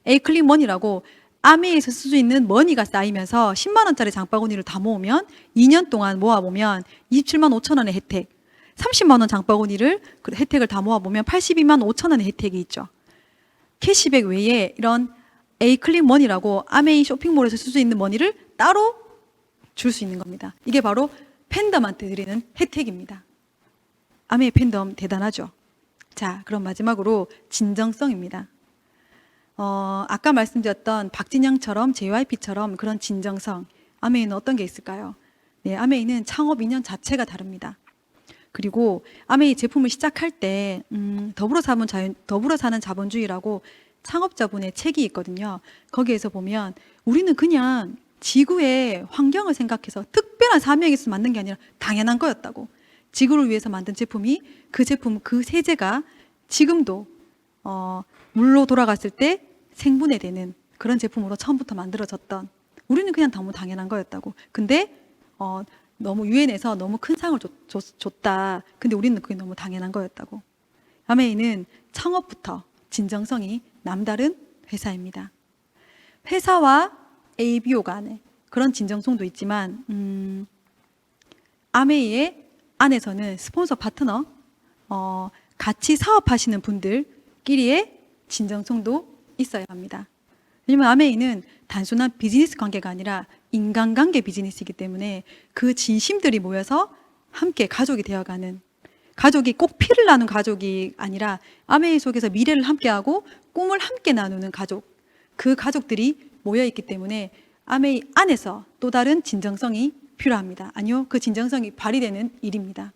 에이클린 머니라고 아메이에서 쓸 수 있는 머니가 쌓이면서 10만 원짜리 장바구니를 다 모으면 2년 동안 모아보면 27만 5천 원의 혜택, 30만 원 장바구니를 그 혜택을 다 모아보면 82만 5천 원의 혜택이 있죠. 캐시백 외에 이런 에이클린 머니라고 아메이 쇼핑몰에서 쓸 수 있는 머니를 따로 줄 수 있는 겁니다. 이게 바로 팬덤한테 드리는 혜택입니다. 아메이 팬덤 대단하죠. 자, 그럼 마지막으로 진정성입니다. 아까 말씀드렸던 박진영처럼 JYP처럼 그런 진정성, 아메이는 어떤 게 있을까요? 네, 아메이는 창업 이념 자체가 다릅니다. 그리고 아메이 제품을 시작할 때 더불어 사는 자본주의라고 창업자분의 책이 있거든요. 거기에서 보면 우리는 그냥 지구의 환경을 생각해서 특별한 사명이 있어서 만든 게 아니라 당연한 거였다고. 지구를 위해서 만든 제품이 그 세제가 지금도 물로 돌아갔을 때 생분해되는 그런 제품으로 처음부터 만들어졌던, 우리는 그냥 너무 당연한 거였다고. 근데 너무 유엔에서 너무 큰 상을 줬다. 근데 우리는 그게 너무 당연한 거였다고. 아메이는 창업부터 진정성이 남다른 회사입니다. 회사와 ABO 간에 그런 진정성도 있지만 아메이의 안에서는 스폰서 파트너, 같이 사업하시는 분들끼리의 진정성도 있어야 합니다. 왜냐하면 아메이는 단순한 비즈니스 관계가 아니라 인간관계 비즈니스이기 때문에 그 진심들이 모여서 함께 가족이 되어가는, 가족이 꼭 피를 나눈 가족이 아니라 아메이 속에서 미래를 함께하고 꿈을 함께 나누는 가족, 그 가족들이 모여있기 때문에 아메이 안에서 또 다른 진정성이 필요합니다. 아니요, 그 진정성이 발휘되는 일입니다.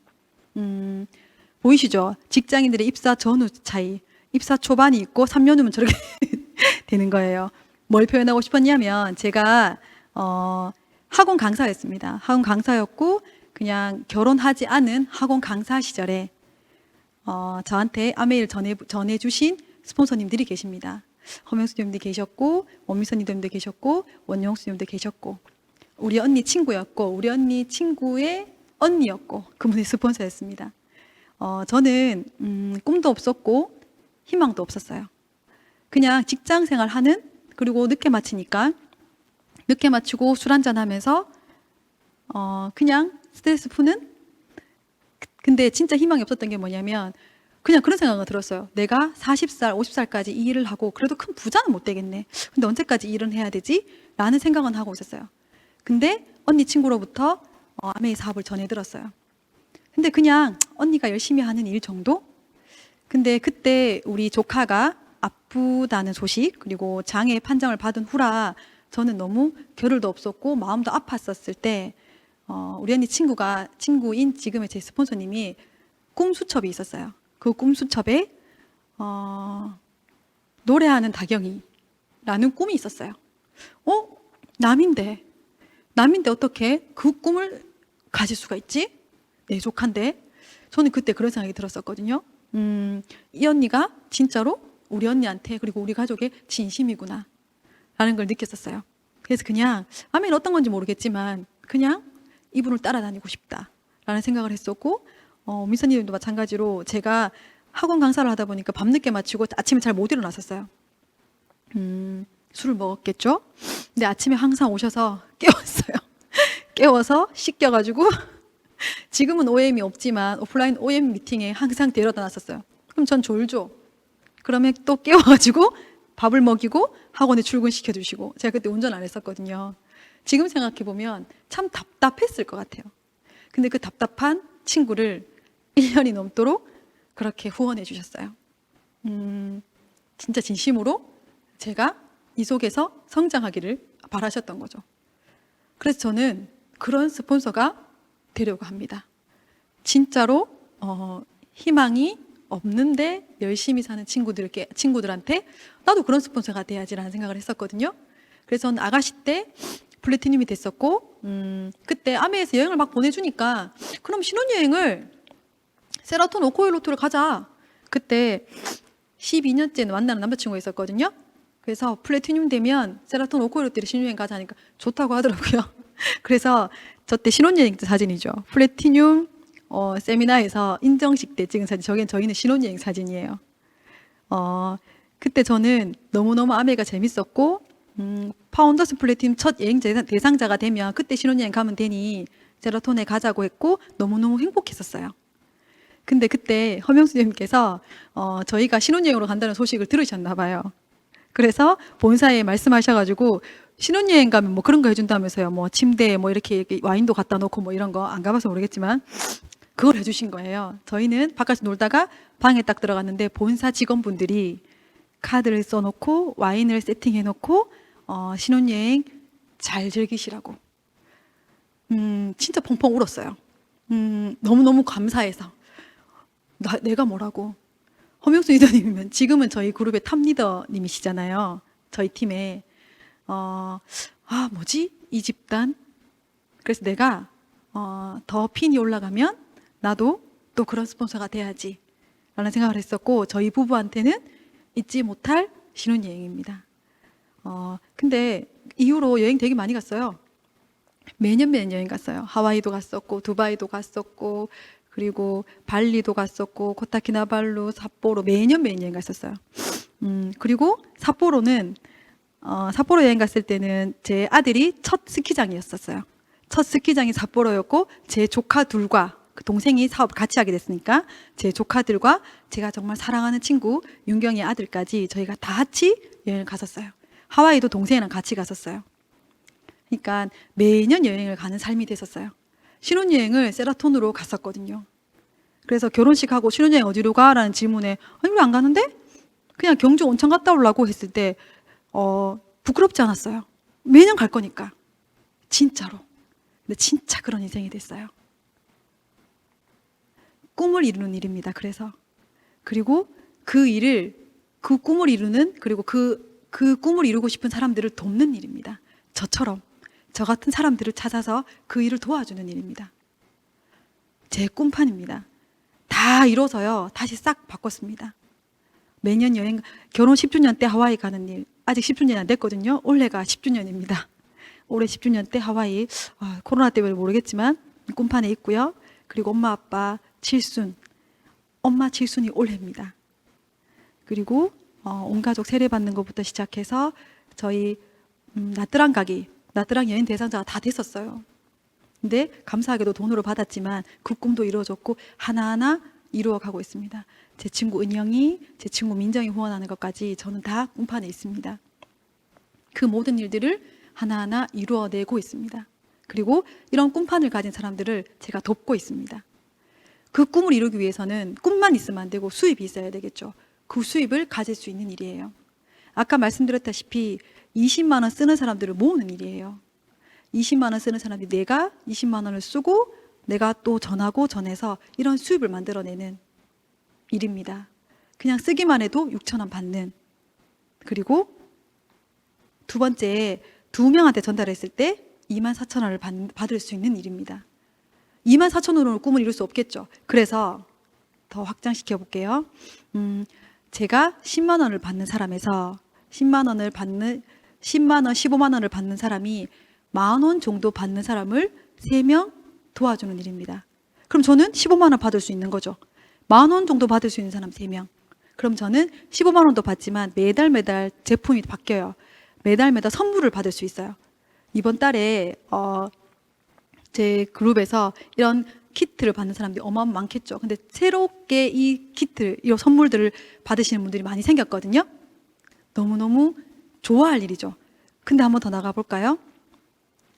보이시죠? 직장인들의 입사 전후 차이. 입사 초반이 있고 3년 후면 저렇게 되는 거예요. 뭘 표현하고 싶었냐면 제가 학원 강사였습니다. 학원 강사였고 그냥 결혼하지 않은 학원 강사 시절에 저한테 아메이를 전해주신 스폰서님들이 계십니다. 허명수 님도 계셨고 원미선 님도 계셨고 원영수 님도 계셨고 우리 언니 친구였고 우리 언니 친구의 언니였고 그분이 스폰서였습니다. 저는 꿈도 없었고 희망도 없었어요. 그냥 직장 생활하는, 그리고 늦게 마치니까 늦게 마치고 술 한잔 하면서 그냥 스트레스 푸는. 근데 진짜 희망이 없었던 게 뭐냐면 그냥 그런 생각이 들었어요. 내가 40살, 50살까지 이 일을 하고 그래도 큰 부자는 못 되겠네. 근데 언제까지 이 일은 해야 되지? 라는 생각은 하고 있었어요. 근데 언니 친구로부터 아메이 사업을 전해 들었어요. 근데 그냥 언니가 열심히 하는 일 정도? 근데 그때 우리 조카가 아프다는 소식, 그리고 장애 판정을 받은 후라 저는 너무 겨를도 없었고 마음도 아팠었을 때 우리 언니 친구인 지금의 제 스폰서님이 꿈 수첩이 있었어요. 그 꿈 수첩에 노래하는 다경이라는 꿈이 있었어요. 남인데 어떻게 그 꿈을 가질 수가 있지? 내 조카인데. 저는 그때 그런 생각이 들었었거든요. 이 언니가 진짜로 우리 언니한테 그리고 우리 가족의 진심이구나 라는 걸 느꼈었어요. 그래서 그냥 아메이는 어떤 건지 모르겠지만 그냥 이분을 따라다니고 싶다 라는 생각을 했었고 미선님도 마찬가지로 제가 학원 강사를 하다 보니까 밤늦게 마치고 아침에 잘 못 일어났었어요. 술을 먹었겠죠? 근데 아침에 항상 오셔서 깨웠어요. 깨워서 씻겨가지고 지금은 OM이 없지만 오프라인 OM 미팅에 항상 데려다 놨었어요. 그럼 전 졸죠. 그러면 또 깨워가지고 밥을 먹이고 학원에 출근시켜 주시고, 제가 그때 운전 안 했었거든요. 지금 생각해보면 참 답답했을 것 같아요. 근데 그 답답한 친구를 1년이 넘도록 그렇게 후원해 주셨어요. 진짜 진심으로 제가 이 속에서 성장하기를 바라셨던 거죠. 그래서 저는 그런 스폰서가 되려고 합니다. 진짜로 희망이 없는데 열심히 사는 친구들한테 나도 그런 스폰서가 돼야지라는 생각을 했었거든요. 그래서 저는 아가씨 때 플래티늄이 됐었고, 그때 아메에서 여행을 막 보내주니까 그럼 신혼여행을 세라톤 오코일로토를 가자. 그때 12년째 만나는 남자친구가 있었거든요. 그래서 플래티늄 되면 세라톤 오코일로토를 신혼여행 가자 하니까 좋다고 하더라고요. 그래서 저 때 신혼여행 때 사진이죠. 플래티늄 세미나에서 인정식 때 찍은 사진. 저희는 신혼여행 사진이에요. 그때 저는 너무너무 아메가 재밌었고, 파운더스 플래티늄 첫 여행 대상자가 되면 그때 신혼여행 가면 되니 세라톤에 가자고 했고 너무너무 행복했었어요. 근데 그때 허명수 님께서 저희가 신혼여행으로 간다는 소식을 들으셨나 봐요. 그래서 본사에 말씀하셔가지고 신혼여행 가면 뭐 그런 거 해준다면서요. 뭐 침대에 뭐 이렇게 와인도 갖다 놓고 뭐 이런 거 안 가봐서 모르겠지만 그걸 해주신 거예요. 저희는 바깥에서 놀다가 방에 딱 들어갔는데 본사 직원분들이 카드를 써놓고 와인을 세팅해놓고 신혼여행 잘 즐기시라고. 진짜 펑펑 울었어요. 너무너무 감사해서. 내가 뭐라고. 허명수 리더님이면 지금은 저희 그룹의 탑 리더님이시잖아요. 저희 팀에. 뭐지? 이 집단. 그래서 내가 더 핀이 올라가면 나도 또 그런 스폰서가 돼야지 라는 생각을 했었고, 저희 부부한테는 잊지 못할 신혼여행입니다. 근데 이후로 여행 되게 많이 갔어요. 매년 여행 갔어요. 하와이도 갔었고, 두바이도 갔었고, 그리고 발리도 갔었고, 코타키나발루, 삿포로 매년 여행 갔었어요. 그리고 삿포로는 삿포로 여행 갔을 때는 제 아들이 첫 스키장이었었어요. 첫 스키장이 삿포로였고, 제 조카들과 그 동생이 사업 같이 하게 됐으니까 제 조카들과 제가 정말 사랑하는 친구 윤경의 아들까지 저희가 다 같이 여행을 갔었어요. 하와이도 동생이랑 같이 갔었어요. 그러니까 매년 여행을 가는 삶이 됐었어요. 신혼여행을 세라톤으로 갔었거든요. 그래서 결혼식하고 신혼여행 어디로 가? 라는 질문에 아니 왜 안 가는데? 그냥 경주 온천 갔다 오려고 했을 때 부끄럽지 않았어요. 매년 갈 거니까. 진짜로. 근데 진짜 그런 인생이 됐어요. 꿈을 이루는 일입니다. 그리고 그 꿈을 이루는, 그리고 그 꿈을 이루고 싶은 사람들을 돕는 일입니다. 저처럼 저 같은 사람들을 찾아서 그 일을 도와주는 일입니다. 제 꿈판입니다. 다 이뤄서요 다시 싹 바꿨습니다. 매년 결혼 10주년 때 하와이 가는 일, 아직 10주년이 안 됐거든요. 올해가 10주년입니다. 올해 10주년 때 하와이, 코로나 때문에 모르겠지만 꿈판에 있고요. 그리고 엄마 아빠 엄마 칠순이 올해입니다. 그리고 온 가족 세례 받는 것부터 시작해서 저희 나트랑 여행 대상자가 다 됐었어요. 근데 감사하게도 돈으로 받았지만 그 꿈도 이루어졌고 하나하나 이루어가고 있습니다. 제 친구 은영이, 제 친구 민정이 후원하는 것까지 저는 다 꿈판에 있습니다. 그 모든 일들을 하나하나 이루어내고 있습니다. 그리고 이런 꿈판을 가진 사람들을 제가 돕고 있습니다. 그 꿈을 이루기 위해서는 꿈만 있으면 안 되고 수입이 있어야 되겠죠. 그 수입을 가질 수 있는 일이에요. 아까 말씀드렸다시피 20만 원 쓰는 사람들을 모으는 일이에요. 20만 원 쓰는 사람이 내가 20만 원을 쓰고 내가 또 전해서 이런 수입을 만들어내는 일입니다. 그냥 쓰기만 해도 6천 원 받는. 그리고 두 번째, 2명한테 전달했을 때 24,000원을 받을 수 있는 일입니다. 24,000원으로 꿈을 이룰 수 없겠죠. 그래서 더 확장시켜 볼게요. 제가 10만 원을 받는 사람에서 10만 원, 15만 원을 받는 사람이 10,000원 정도 받는 사람을 3명 도와주는 일입니다. 그럼 저는 15만 원 받을 수 있는 거죠. 10,000원 정도 받을 수 있는 사람 3명. 그럼 저는 15만 원도 받지만 매달 제품이 바뀌어요. 매달 선물을 받을 수 있어요. 이번 달에 제 그룹에서 이런 키트를 받는 사람들이 어마어마 많겠죠. 근데 새롭게 이 키트, 이 선물들을 받으시는 분들이 많이 생겼거든요. 너무너무 좋아할 일이죠. 근데 한번 더 나가 볼까요?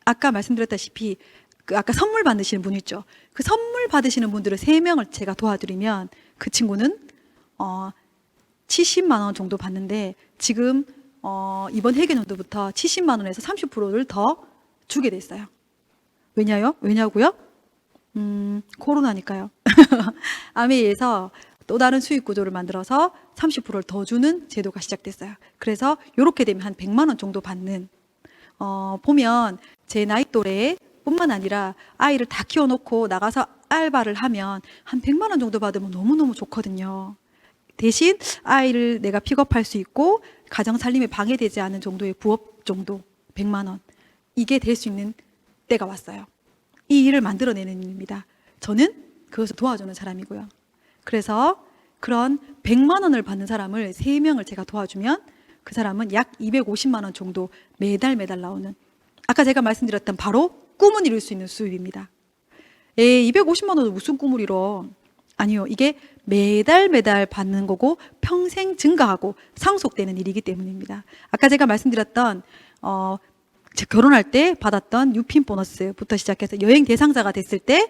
아까 말씀드렸다시피 아까 선물 받으시는 분 있죠. 그 선물 받으시는 분들을 3명을 제가 도와드리면 그 친구는 70만 원 정도 받는데 지금 이번 회계연도부터 70만 원에서 30%를 더 주게 됐어요. 왜냐고요? 코로나니까요. 아메이에서 또 다른 수익 구조를 만들어서 30%를 더 주는 제도가 시작됐어요. 그래서 이렇게 되면 한 100만 원 정도 받는 보면 제 나이 또래 뿐만 아니라 아이를 다 키워놓고 나가서 알바를 하면 한 100만 원 정도 받으면 너무너무 좋거든요. 대신 아이를 내가 픽업할 수 있고 가정 살림에 방해되지 않은 정도의 부업 정도 100만 원 이게 될 수 있는 때가 왔어요. 이 일을 만들어내는 일입니다. 저는 그것을 도와주는 사람이고요. 그래서 그런 100만 원을 받는 사람을 3명을 제가 도와주면 그 사람은 약 250만 원 정도 매달 나오는 아까 제가 말씀드렸던 바로 꿈은 이룰 수 있는 수입입니다. 250만 원은 무슨 꿈을 이뤄? 아니요. 이게 매달 받는 거고 평생 증가하고 상속되는 일이기 때문입니다. 아까 제가 말씀드렸던 제 결혼할 때 받았던 유핀 보너스부터 시작해서 여행 대상자가 됐을 때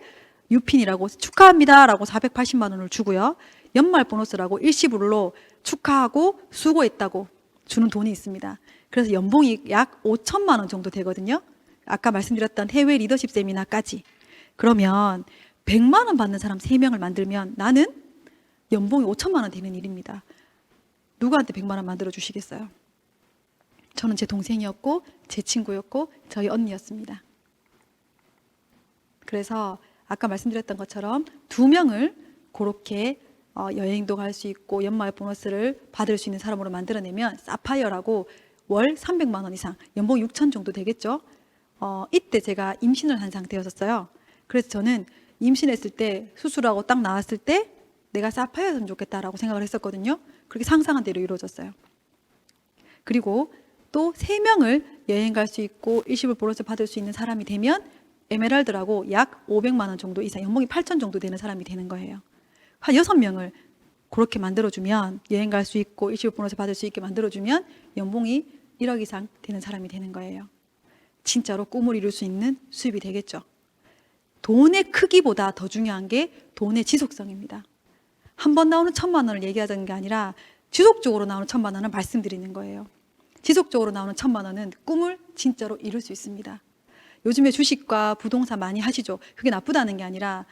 유핀이라고 축하합니다라고 480만 원을 주고요. 연말 보너스라고 일시불로 축하하고 수고했다고 주는 돈이 있습니다. 그래서 연봉이 약 5천만 원 정도 되거든요. 아까 말씀드렸던 해외 리더십 세미나까지. 그러면 100만 원 받는 사람 3명을 만들면 나는 연봉이 5천만 원 되는 일입니다. 누구한테 100만 원 만들어 주시겠어요? 저는 제 동생이었고 제 친구였고 저희 언니였습니다. 그래서 아까 말씀드렸던 것처럼 2명을 그렇게 여행도 갈 수 있고 연말 보너스를 받을 수 있는 사람으로 만들어내면 사파이어라고 월 300만 원 이상, 연봉 6천 정도 되겠죠. 이때 제가 임신을 한 상태였었어요. 그래서 저는 임신했을 때 수술하고 딱 나왔을 때 내가 사파이어였으면 좋겠다라고 생각을 했었거든요. 그렇게 상상한 대로 이루어졌어요. 그리고 또 3명을 여행 갈 수 있고 일시불 보너스 받을 수 있는 사람이 되면 에메랄드라고 약 500만 원 정도 이상, 연봉이 8천 정도 되는 사람이 되는 거예요. 한 6명을 그렇게 만들어주면 여행 갈 수 있고 일시불 보너스 받을 수 있게 만들어주면 연봉이 1억 이상 되는 사람이 되는 거예요. 진짜로 꿈을 이룰 수 있는 수입이 되겠죠. 돈의 크기보다 더 중요한 게 돈의 지속성입니다. 한 번 나오는 1,000만 원을 얘기하자는 게 아니라 지속적으로 나오는 1,000만 원을 말씀드리는 거예요. 지속적으로 나오는 1,000만 원은 꿈을 진짜로 이룰 수 있습니다. 요즘에 주식과 부동산 많이 하시죠. 그게 나쁘다는 게 아니라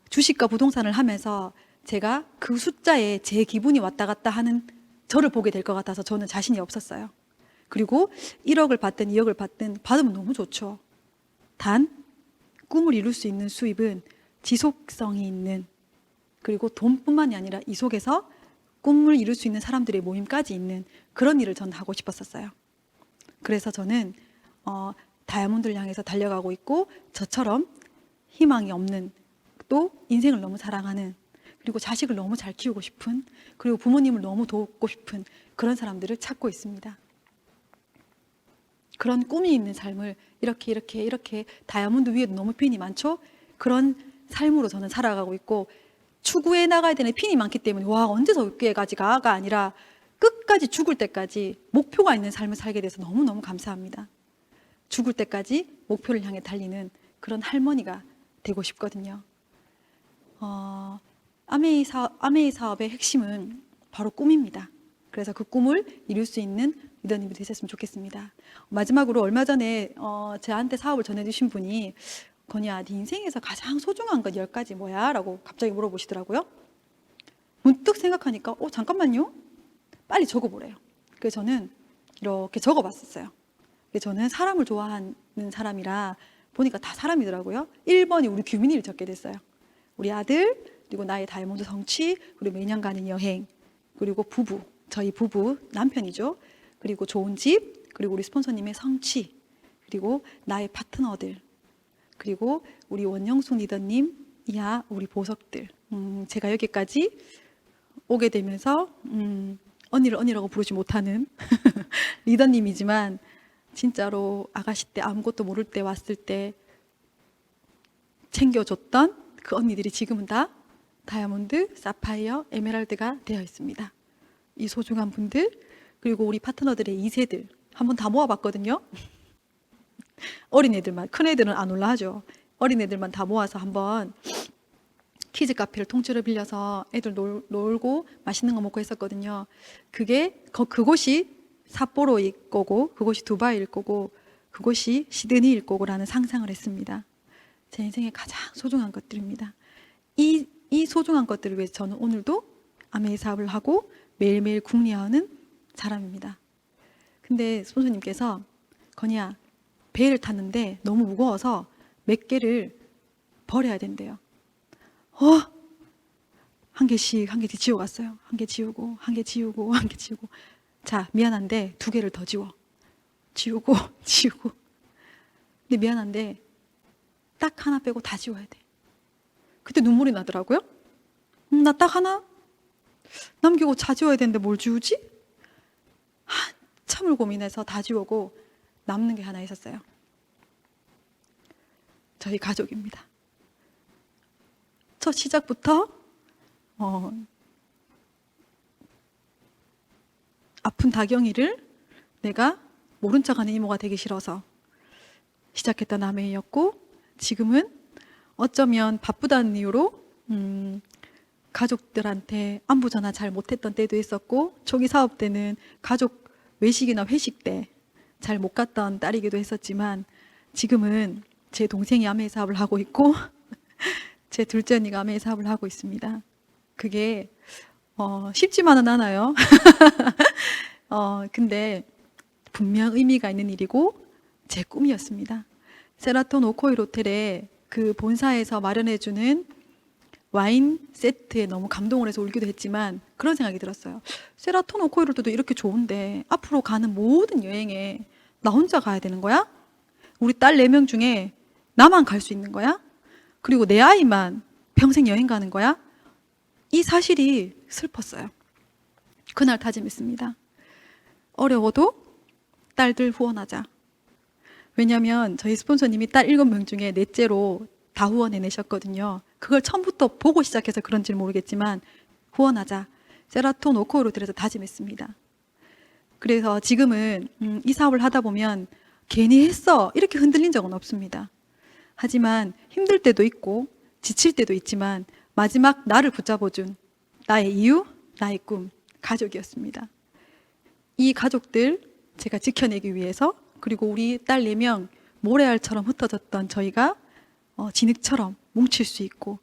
주식과 부동산을 하면서 제가 그 숫자에 제 기분이 왔다 갔다 하는 저를 보게 될 것 같아서 저는 자신이 없었어요. 그리고 1억을 받든 2억을 받든 받으면 너무 좋죠. 단 꿈을 이룰 수 있는 수입은 지속성이 있는, 그리고 돈뿐만이 아니라 이 속에서 꿈을 이룰 수 있는 사람들의 모임까지 있는 그런 일을 저는 하고 싶었었어요. 그래서 저는 다이아몬드를 향해서 달려가고 있고, 저처럼 희망이 없는, 또 인생을 너무 사랑하는, 그리고 자식을 너무 잘 키우고 싶은, 그리고 부모님을 너무 돕고 싶은 그런 사람들을 찾고 있습니다. 그런 꿈이 있는 삶을 이렇게 다이아몬드 위에도 너무 핀이 많죠? 그런 삶으로 저는 살아가고 있고, 추구해 나가야 되는 핀이 많기 때문에 와 언제 저기까지 가가 아니라 끝까지 죽을 때까지 목표가 있는 삶을 살게 돼서 너무너무 감사합니다. 죽을 때까지 목표를 향해 달리는 그런 할머니가 되고 싶거든요. 아메이 사업의 핵심은 바로 꿈입니다. 그래서 그 꿈을 이룰 수 있는 리더님이 되셨으면 좋겠습니다. 마지막으로 얼마 전에 저한테 사업을 전해주신 분이 건이야, 네 인생에서 가장 소중한 것 10가지 뭐야? 라고 갑자기 물어보시더라고요. 문득 생각하니까 잠깐만요. 빨리 적어보래요. 그래서 저는 이렇게 적어봤었어요. 저는 사람을 좋아하는 사람이라 보니까 다 사람이더라고요. 1번이 우리 규민이를 적게 됐어요. 우리 아들, 그리고 나의 다이아몬드 성취, 그리고 매년 가는 여행, 그리고 부부, 저희 부부, 남편이죠. 그리고 좋은 집, 그리고 우리 스폰서님의 성취, 그리고 나의 파트너들, 그리고 우리 원영숙 리더님, 야, 우리 보석들. 제가 여기까지 오게 되면서 언니를 언니라고 부르지 못하는 리더님이지만 진짜로 아가씨 때 아무것도 모를 때 왔을 때 챙겨줬던 그 언니들이 지금은 다 다이아몬드, 사파이어, 에메랄드가 되어 있습니다. 이 소중한 분들, 그리고 우리 파트너들의 2세들 한번 다 모아봤거든요. 어린애들만, 큰애들은 안 올라하죠. 어린애들만 다 모아서 한번 키즈 카페를 통째로 빌려서 애들 놀고 맛있는 거 먹고 했었거든요. 그곳이 삿포로일 거고, 그곳이 두바이일 거고, 그곳이 시드니일 거고라는 상상을 했습니다. 제 인생의 가장 소중한 것들입니다. 이 소중한 것들을 위해서 저는 오늘도 아메이 사업을 하고 매일매일 궁리하는 사람입니다. 근데 스폰서님께서 건이야, 배를 탔는데 너무 무거워서 몇 개를 버려야 된대요. 한 개씩 지워갔어요. 한 개 지우고, 한 개 지우고, 한 개 지우고. 자, 미안한데 2개를 더 지우고. 근데 미안한데 딱 하나 빼고 다 지워야 돼. 그때 눈물이 나더라고요. 나 딱 하나 남기고 다 지워야 되는데 뭘 지우지? 한참을 고민해서 다 지우고 남는 게 하나 있었어요. 저희 가족입니다. 첫 시작부터 아픈 다경이를 내가 모른 척하는 이모가 되기 싫어서 시작했던 아메이였고, 지금은 어쩌면 바쁘다는 이유로 가족들한테 안부 전화 잘 못했던 때도 있었고, 초기 사업 때는 가족 외식이나 회식 때 잘 못 갔던 딸이기도 했었지만, 지금은 제 동생이 아메이 사업을 하고 있고 제 둘째 언니가 아메이 사업을 하고 있습니다. 그게 쉽지만은 않아요. 근데 분명 의미가 있는 일이고 제 꿈이었습니다. 세라톤 오코일 호텔에 그 본사에서 마련해주는 와인 세트에 너무 감동을 해서 울기도 했지만 그런 생각이 들었어요. 세라톤 오코일 호텔도 이렇게 좋은데 앞으로 가는 모든 여행에 나 혼자 가야 되는 거야? 우리 딸 4명 중에 나만 갈 수 있는 거야? 그리고 내 아이만 평생 여행 가는 거야? 이 사실이 슬펐어요. 그날 다짐했습니다. 어려워도 딸들 후원하자. 왜냐하면 저희 스폰서님이 딸 7명 중에 넷째로 다 후원해내셨거든요. 그걸 처음부터 보고 시작해서 그런지 모르겠지만 후원하자. 세라톤 오코일 호텔에서 다짐했습니다. 그래서 지금은 이 사업을 하다 보면 괜히 했어 이렇게 흔들린 적은 없습니다. 하지만 힘들 때도 있고 지칠 때도 있지만 마지막 나를 붙잡아준 나의 이유, 나의 꿈, 가족이었습니다. 이 가족들 제가 지켜내기 위해서, 그리고 우리 딸 4명 모래알처럼 흩어졌던 저희가 진흙처럼 뭉칠 수 있고,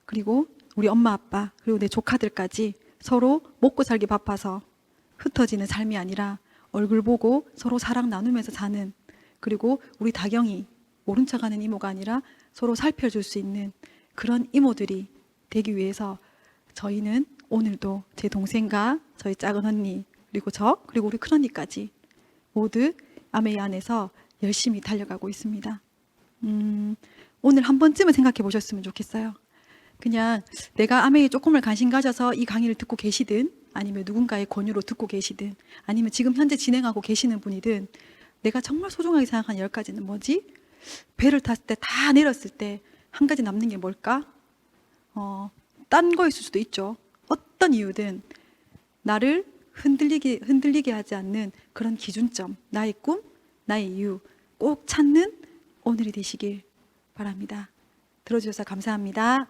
그리고 우리 엄마 아빠 그리고 내 조카들까지 서로 먹고 살기 바빠서 흩어지는 삶이 아니라 얼굴 보고 서로 사랑 나누면서 사는, 그리고 우리 다경이 모른 척하는 이모가 아니라 서로 살펴줄 수 있는 그런 이모들이 되기 위해서 저희는 오늘도 제 동생과 저희 작은 언니 그리고 그리고 우리 큰언니까지 모두 아메이 안에서 열심히 달려가고 있습니다. 오늘 한 번쯤은 생각해 보셨으면 좋겠어요. 그냥 내가 아메이에 조금을 관심 가져서 이 강의를 듣고 계시든, 아니면 누군가의 권유로 듣고 계시든, 아니면 지금 현재 진행하고 계시는 분이든, 내가 정말 소중하게 생각하는 10가지는 뭐지? 배를 탔을 때 다 내렸을 때 한 가지 남는 게 뭘까? 딴 거일 수도 있죠. 어떤 이유든 나를 흔들리게 하지 않는 그런 기준점, 나의 꿈, 나의 이유 꼭 찾는 오늘이 되시길 바랍니다. 들어주셔서 감사합니다.